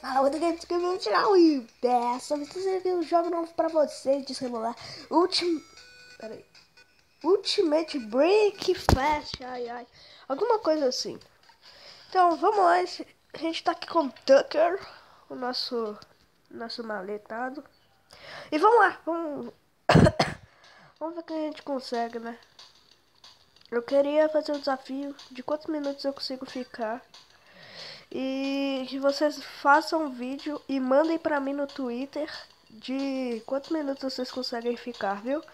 Fala, outro game que eu vou tirar o dessa vez eu vi um jogo novo pra vocês de celular. Peraí. Ultimate Break Fast, ai. Alguma coisa assim. Então, vamos lá. A gente tá aqui com o Tucker, o nosso maletado. E vamos lá, vamos... vamos ver o que a gente consegue, né? Eu queria fazer um desafio de quantos minutos eu consigo ficar. E que vocês façam um vídeo e mandem pra mim no Twitter de quantos minutos vocês conseguem ficar, viu?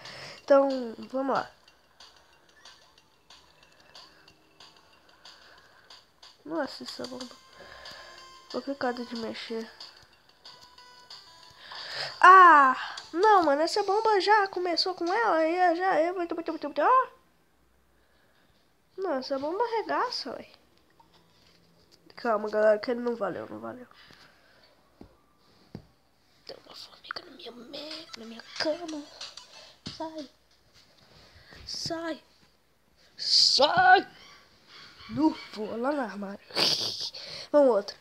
Então, vamos lá. Nossa, essa bomba. Complicado de mexer. Ah! Não, mano, essa bomba já começou com ela e já é muito. Ah! Não, essa bomba arregaça, ué. Calma, galera, que não valeu. Tem uma formiga na minha cama. Sai! Não vou lá no armário. Vamos outro.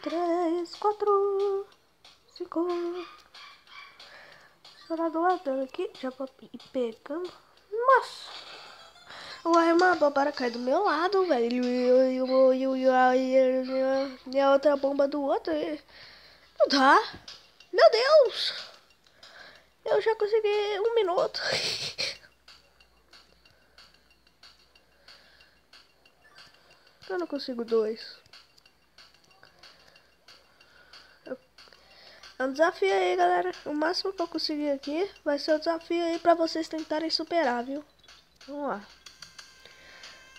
3, 4, 5. Será do lado dela aqui? Já vou ir pegando. Nossa! Uai, uma bomba cai do meu lado, velho. E a outra bomba do outro. Não dá. Meu Deus! Eu já consegui 1 minuto. Eu não consigo 2. É um desafio aí, galera. O máximo que eu conseguir aqui vai ser o desafio aí pra vocês tentarem superar, viu? Vamos lá.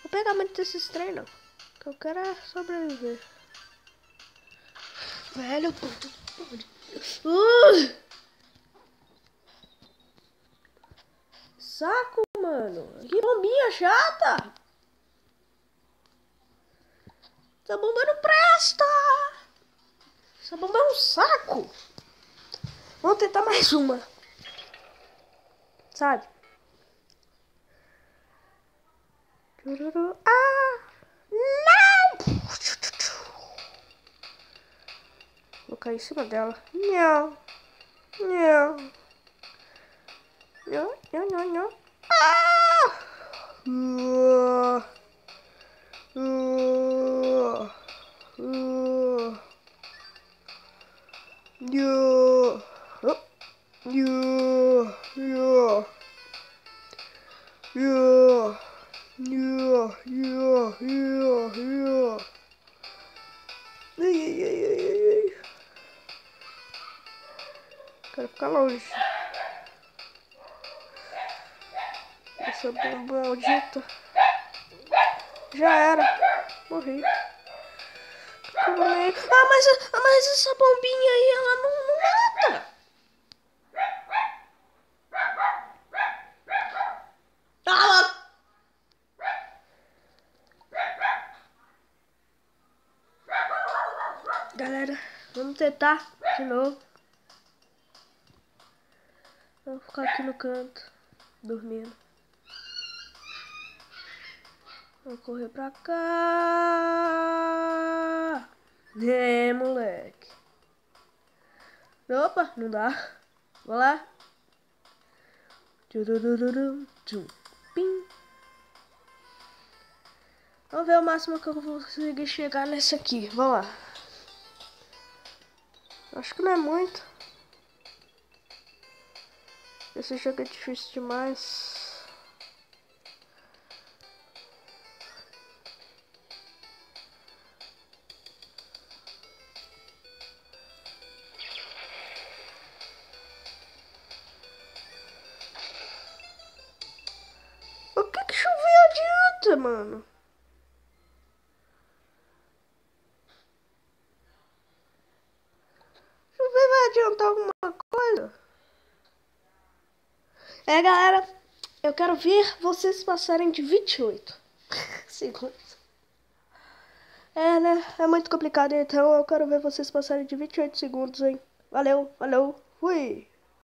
Vou pegar muito desses treinos. Que eu quero é sobreviver. Velho, puta. Saco, mano. Que bombinha chata. Essa bomba não presta. Essa bomba é um saco. Vamos tentar mais uma. Sabe? Ah! Não! Vou cair em cima dela. Não. Ah! Quero ficar longe. Essa bomba maldita. Já era. Morri. Mas essa bombinha aí, ela não mata. Galera, vamos tentar de novo. Vou ficar aqui no canto, dormindo. Vou correr pra cá. Moleque. Opa, não dá. Vou lá. Pim. Vamos ver o máximo que eu vou conseguir chegar nessa aqui. Vamos lá. Acho que não é muito. Esse jogo é difícil demais. O que chover adianta, mano? Chover vai adiantar alguma coisa? Galera, eu quero ver vocês passarem de 28 segundos. Né? É muito complicado, então eu quero ver vocês passarem de 28 segundos, hein? Valeu, fui!